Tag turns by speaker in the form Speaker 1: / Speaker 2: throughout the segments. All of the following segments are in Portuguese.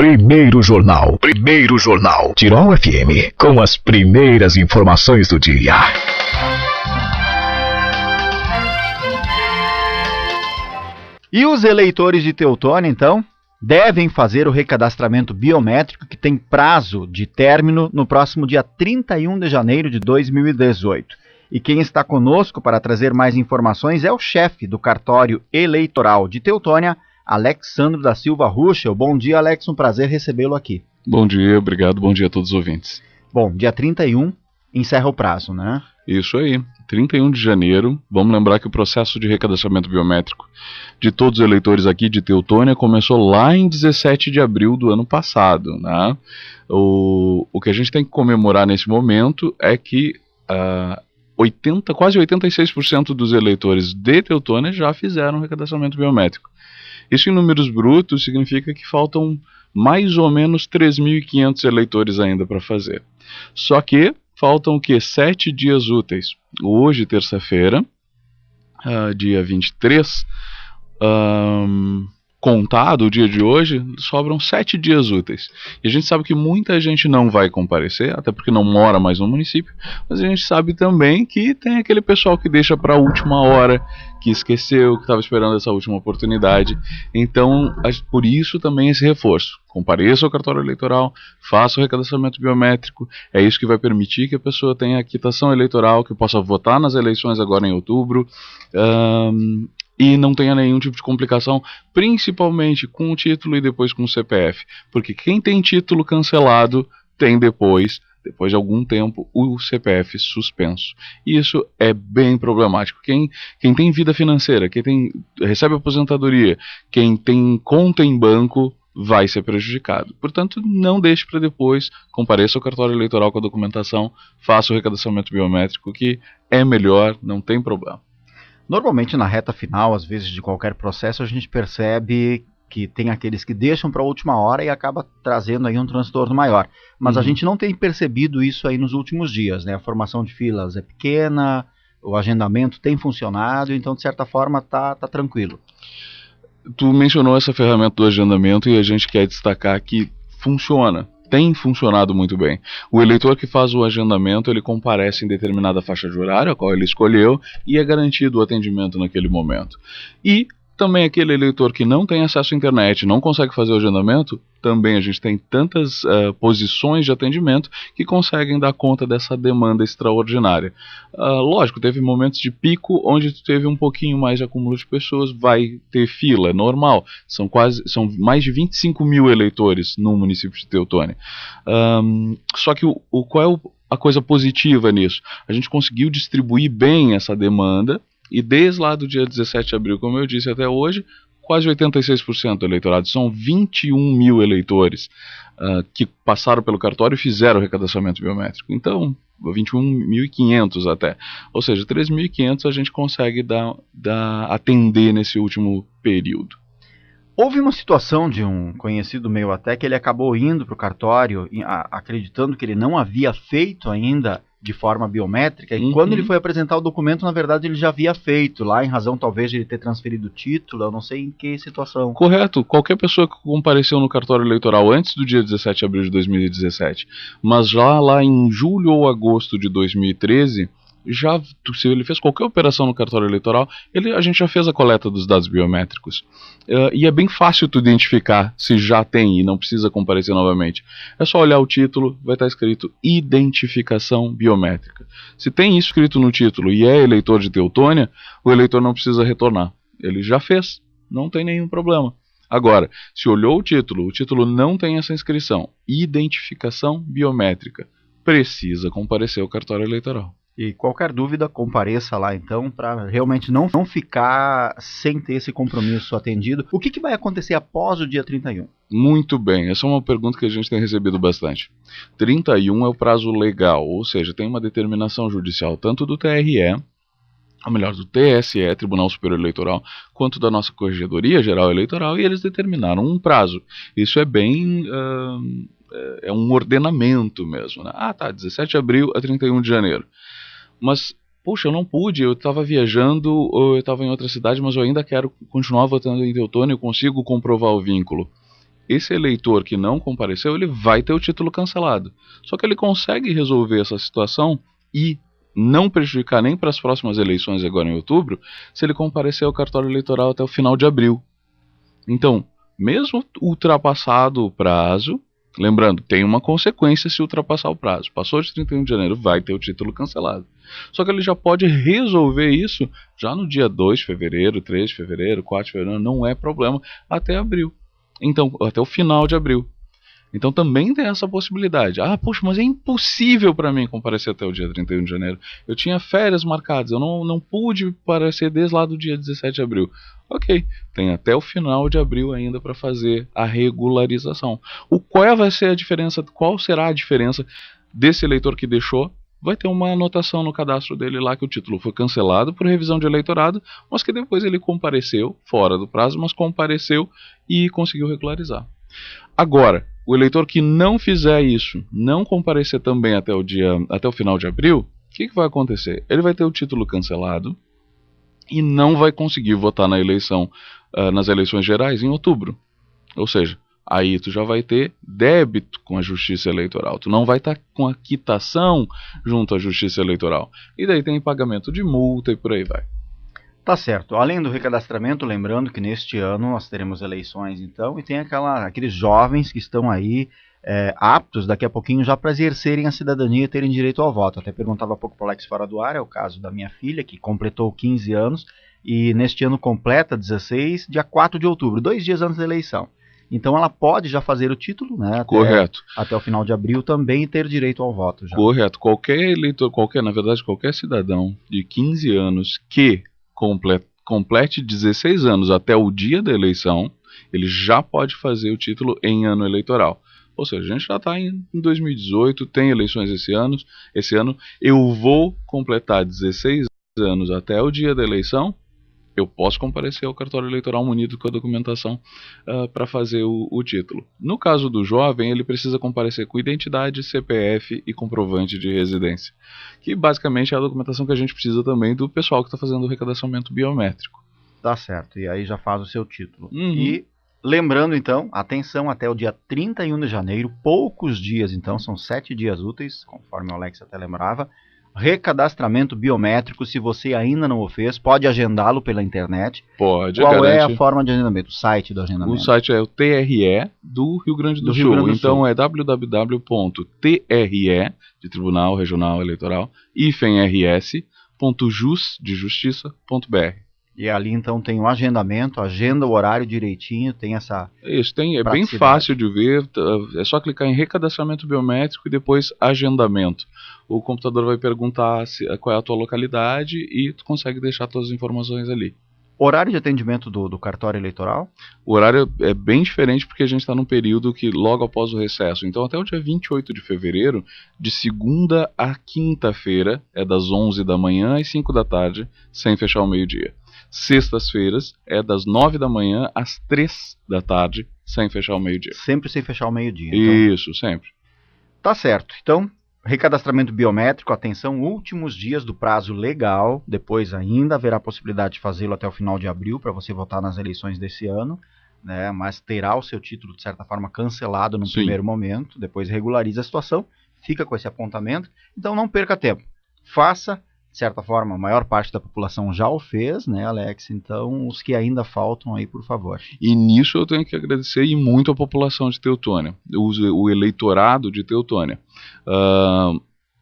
Speaker 1: Primeiro Jornal. Tirol FM, com as primeiras informações do dia.
Speaker 2: E os eleitores de Teutônia, então, devem fazer o recadastramento biométrico, que tem prazo de término no próximo dia 31 de janeiro de 2018. E quem está conosco para trazer mais informações é o chefe do cartório eleitoral de Teutônia, Alexandro da Silva Ruschel. Bom dia, Alex, um prazer recebê-lo aqui.
Speaker 3: Bom dia, obrigado, bom dia a todos os ouvintes.
Speaker 2: Bom, dia 31 encerra o prazo, né?
Speaker 3: Isso aí, 31 de janeiro, vamos lembrar que o processo de recadastramento biométrico de todos os eleitores aqui de Teutônia começou lá em 17 de abril do ano passado, né? O que a gente tem que comemorar nesse momento é que quase 86% dos eleitores de Teutônia já fizeram recadastramento biométrico. Isso em números brutos significa que faltam mais ou menos 3.500 eleitores ainda para fazer. Só que faltam 7 dias úteis. Hoje, terça-feira, dia 23, contado o dia de hoje, sobram 7 dias úteis. E a gente sabe que muita gente não vai comparecer, até porque não mora mais no município, mas a gente sabe também que tem aquele pessoal que deixa para a última hora, que esqueceu, que estava esperando essa última oportunidade. Então, por isso também esse reforço. Compareça ao cartório eleitoral, faça o recadastramento biométrico, é isso que vai permitir que a pessoa tenha a quitação eleitoral, que possa votar nas eleições agora em outubro, e não tenha nenhum tipo de complicação, principalmente com o título e depois com o CPF, porque quem tem título cancelado tem depois de algum tempo, o CPF suspenso. E isso é bem problemático. Quem tem vida financeira, recebe aposentadoria, quem tem conta em banco, vai ser prejudicado. Portanto, não deixe para depois, compareça ao cartório eleitoral com a documentação, faça o recadastramento biométrico, que é melhor, não tem problema.
Speaker 2: Normalmente na reta final, às vezes de qualquer processo, a gente percebe que tem aqueles que deixam para a última hora e acaba trazendo aí um transtorno maior. Mas a gente não tem percebido isso aí nos últimos dias, né? A formação de filas é pequena, o agendamento tem funcionado, então de certa forma tá tranquilo.
Speaker 3: Tu mencionou essa ferramenta do agendamento e a gente quer destacar que funciona. Tem funcionado muito bem. O eleitor que faz o agendamento, ele comparece em determinada faixa de horário, a qual ele escolheu, e é garantido o atendimento naquele momento. E também aquele eleitor que não tem acesso à internet, não consegue fazer o agendamento, também a gente tem tantas posições de atendimento que conseguem dar conta dessa demanda extraordinária. Lógico, teve momentos de pico onde teve um pouquinho mais de acúmulo de pessoas, vai ter fila, é normal. São mais de 25 mil eleitores no município de Teutônia. Só que qual é a coisa positiva nisso? A gente conseguiu distribuir bem essa demanda. E desde lá do dia 17 de abril, como eu disse, até hoje, quase 86% do eleitorado. São 21 mil eleitores que passaram pelo cartório e fizeram o recadastramento biométrico. Então, 21.500 até. Ou seja, 3.500 a gente consegue atender nesse último período.
Speaker 2: Houve uma situação de um conhecido meu até que ele acabou indo para o cartório acreditando que ele não havia feito ainda de forma biométrica, e quando ele foi apresentar o documento, na verdade ele já havia feito, lá em razão talvez de ele ter transferido o título, eu não sei em que situação.
Speaker 3: Correto, qualquer pessoa que compareceu no cartório eleitoral antes do dia 17 de abril de 2017, mas já lá em julho ou agosto de 2013, se ele fez qualquer operação no cartório eleitoral, a gente já fez a coleta dos dados biométricos. E é bem fácil tu identificar se já tem e não precisa comparecer novamente. É só olhar o título, vai estar escrito identificação biométrica. Se tem isso escrito no título e é eleitor de Teutônia, o eleitor não precisa retornar. Ele já fez, não tem nenhum problema. Agora, se olhou o título não tem essa inscrição, identificação biométrica, precisa comparecer ao cartório eleitoral.
Speaker 2: E qualquer dúvida, compareça lá então, para realmente não ficar sem ter esse compromisso atendido. O que vai acontecer após o dia 31?
Speaker 3: Muito bem, essa é uma pergunta que a gente tem recebido bastante. 31 é o prazo legal, ou seja, tem uma determinação judicial tanto do TRE, ou melhor, do TSE, Tribunal Superior Eleitoral, quanto da nossa Corregedoria Geral Eleitoral, e eles determinaram um prazo. Isso é bem... é um ordenamento mesmo, né? 17 de abril a 31 de janeiro. Mas, poxa, eu não pude, eu estava viajando, ou eu estava em outra cidade, mas eu ainda quero continuar votando em Teutônia, eu consigo comprovar o vínculo. esse eleitor que não compareceu, ele vai ter o título cancelado. Só que ele consegue resolver essa situação e não prejudicar nem para as próximas eleições agora em outubro, se ele comparecer ao cartório eleitoral até o final de abril. Então, mesmo ultrapassado o prazo, lembrando, tem uma consequência se ultrapassar o prazo. Passou de 31 de janeiro, vai ter o título cancelado. Só que ele já pode resolver isso já no dia 2 de fevereiro, 3 de fevereiro, 4 de fevereiro, não é problema, até abril. Então, até o final de abril. Então também tem essa possibilidade. Ah, puxa, mas é impossível para mim comparecer até o dia 31 de janeiro. Eu tinha férias marcadas, eu não pude comparecer desde lá do dia 17 de abril. Ok, tem até o final de abril ainda para fazer a regularização. Qual será a diferença desse eleitor que deixou? Vai ter uma anotação no cadastro dele lá que o título foi cancelado por revisão de eleitorado, mas que depois ele compareceu, fora do prazo, mas compareceu e conseguiu regularizar. Agora, o eleitor que não fizer isso, não comparecer também até o final de abril, o que vai acontecer? Ele vai ter o título cancelado e não vai conseguir votar na eleição, nas eleições gerais em outubro. Ou seja, aí tu já vai ter débito com a Justiça Eleitoral. Tu não vai estar com a quitação junto à Justiça Eleitoral. E daí tem pagamento de multa e por aí vai.
Speaker 2: Tá certo. Além do recadastramento, lembrando que neste ano nós teremos eleições, então, e tem aqueles jovens que estão aí aptos daqui a pouquinho já para exercerem a cidadania e terem direito ao voto. Até perguntava há pouco para o Alex fora do ar, é o caso da minha filha, que completou 15 anos e neste ano completa 16, dia 4 de outubro, 2 dias antes da eleição. Então ela pode já fazer o título, né?
Speaker 3: Correto.
Speaker 2: Até o final de abril também e ter direito ao voto. Já.
Speaker 3: Correto. Qualquer eleitor, qualquer cidadão de 15 anos que complete 16 anos até o dia da eleição, ele já pode fazer o título em ano eleitoral. Ou seja, a gente já está em 2018, tem eleições esse ano, eu vou completar 16 anos até o dia da eleição, eu posso comparecer ao cartório eleitoral munido com a documentação para fazer o título. No caso do jovem, ele precisa comparecer com identidade, CPF e comprovante de residência, que basicamente é a documentação que a gente precisa também do pessoal que está fazendo o recadastramento biométrico.
Speaker 2: Tá certo, e aí já faz o seu título.
Speaker 3: Uhum.
Speaker 2: E lembrando então, atenção, até o dia 31 de janeiro, poucos dias então, são 7 dias úteis, conforme o Alex até lembrava, recadastramento biométrico. Se você ainda não o fez, pode agendá-lo pela internet.
Speaker 3: Pode.
Speaker 2: Qual é a forma de agendamento? O site do agendamento?
Speaker 3: O site é o TRE do Rio Grande do Sul. Então é www.tre, de Tribunal Regional Eleitoral, rs.jus.br.
Speaker 2: E ali então tem o agendamento, agenda o horário direitinho, tem essa...
Speaker 3: Isso, é bem fácil de ver, é só clicar em recadastramento biométrico e depois agendamento. O computador vai perguntar qual é a tua localidade e tu consegue deixar todas as informações ali.
Speaker 2: Horário de atendimento do cartório eleitoral?
Speaker 3: O horário é bem diferente porque a gente está num período que logo após o recesso. Então até o dia 28 de fevereiro, de segunda a quinta-feira, é das 11 da manhã às 5 da tarde, sem fechar ao meio-dia. Sextas-feiras é das 9 da manhã às 3 da tarde, sem fechar ao meio-dia.
Speaker 2: Sempre sem fechar ao meio-dia. Então...
Speaker 3: Isso, sempre.
Speaker 2: Tá certo. Então, recadastramento biométrico, atenção, últimos dias do prazo legal, depois ainda haverá possibilidade de fazê-lo até o final de abril, para você votar nas eleições desse ano, né? Mas terá o seu título, de certa forma, cancelado no primeiro momento, depois regulariza a situação, fica com esse apontamento, então não perca tempo. Faça, de certa forma, a maior parte da população já o fez, né, Alex? Então, os que ainda faltam aí, por favor.
Speaker 3: E nisso eu tenho que agradecer e muito a população de Teutônia, o eleitorado de Teutônia.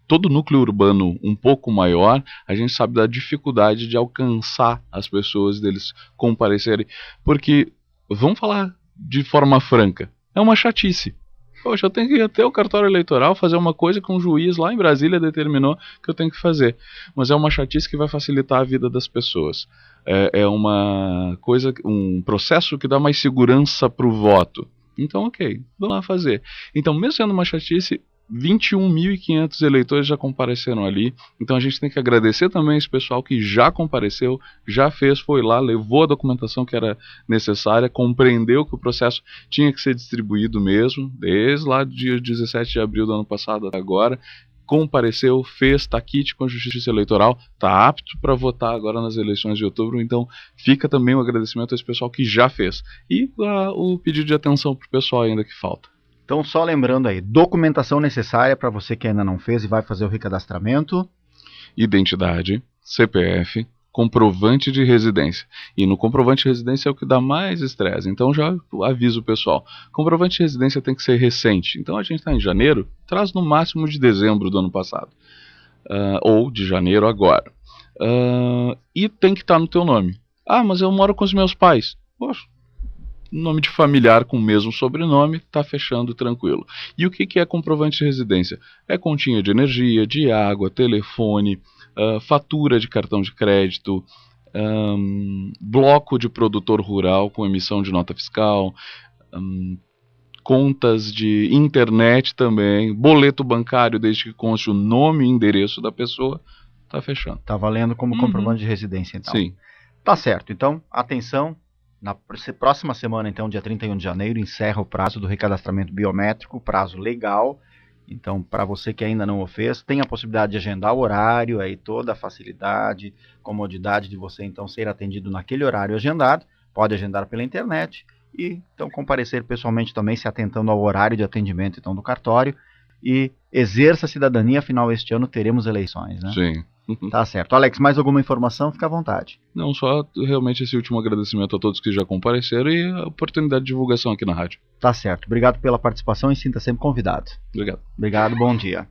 Speaker 3: Todo núcleo urbano um pouco maior, a gente sabe da dificuldade de alcançar as pessoas, deles comparecerem, porque, vamos falar de forma franca, é uma chatice. Poxa, eu tenho que ir até o cartório eleitoral fazer uma coisa que um juiz lá em Brasília determinou que eu tenho que fazer. Mas é uma chatice que vai facilitar a vida das pessoas. É uma coisa, um processo que dá mais segurança para o voto. Então, ok, vamos lá fazer. Então, mesmo sendo uma chatice, 21.500 eleitores já compareceram ali. Então a gente tem que agradecer também esse pessoal que já compareceu, já fez, foi lá, levou a documentação que era necessária, compreendeu que o processo tinha que ser distribuído mesmo, desde lá do dia 17 de abril do ano passado até agora, compareceu, fez, está quite com a Justiça Eleitoral, está apto para votar agora nas eleições de outubro, então fica também um agradecimento a esse pessoal que já fez. E o pedido de atenção para o pessoal ainda que falta.
Speaker 2: Então, só lembrando aí, documentação necessária para você que ainda não fez e vai fazer o recadastramento.
Speaker 3: Identidade, CPF, comprovante de residência. E no comprovante de residência é o que dá mais estresse. Então já aviso o pessoal. Comprovante de residência tem que ser recente. Então a gente está em janeiro, traz no máximo de dezembro do ano passado. Ou de janeiro agora. E tem que estar no teu nome. Ah, mas eu moro com os meus pais. Poxa, nome de familiar com o mesmo sobrenome, tá fechando tranquilo. E o que é comprovante de residência? É continha de energia, de água, telefone, fatura de cartão de crédito, bloco de produtor rural com emissão de nota fiscal, contas de internet também, boleto bancário desde que conste o nome e endereço da pessoa, tá fechando.
Speaker 2: Tá valendo como comprovante de residência, então.
Speaker 3: Sim.
Speaker 2: Tá certo. Então, atenção. Na próxima semana, então, dia 31 de janeiro, encerra o prazo do recadastramento biométrico, prazo legal. Então, para você que ainda não o fez, tem a possibilidade de agendar o horário, aí toda a facilidade, comodidade de você, então, ser atendido naquele horário agendado. Pode agendar pela internet e, então, comparecer pessoalmente também, se atentando ao horário de atendimento, então, do cartório. E exerça a cidadania, afinal, este ano teremos eleições, né?
Speaker 3: Sim.
Speaker 2: Tá certo. Alex, mais alguma informação? Fica à vontade.
Speaker 3: Não, só realmente esse último agradecimento a todos que já compareceram e a oportunidade de divulgação aqui na rádio.
Speaker 2: Tá certo. Obrigado pela participação e sinta sempre convidado.
Speaker 3: Obrigado.
Speaker 2: Obrigado, bom dia.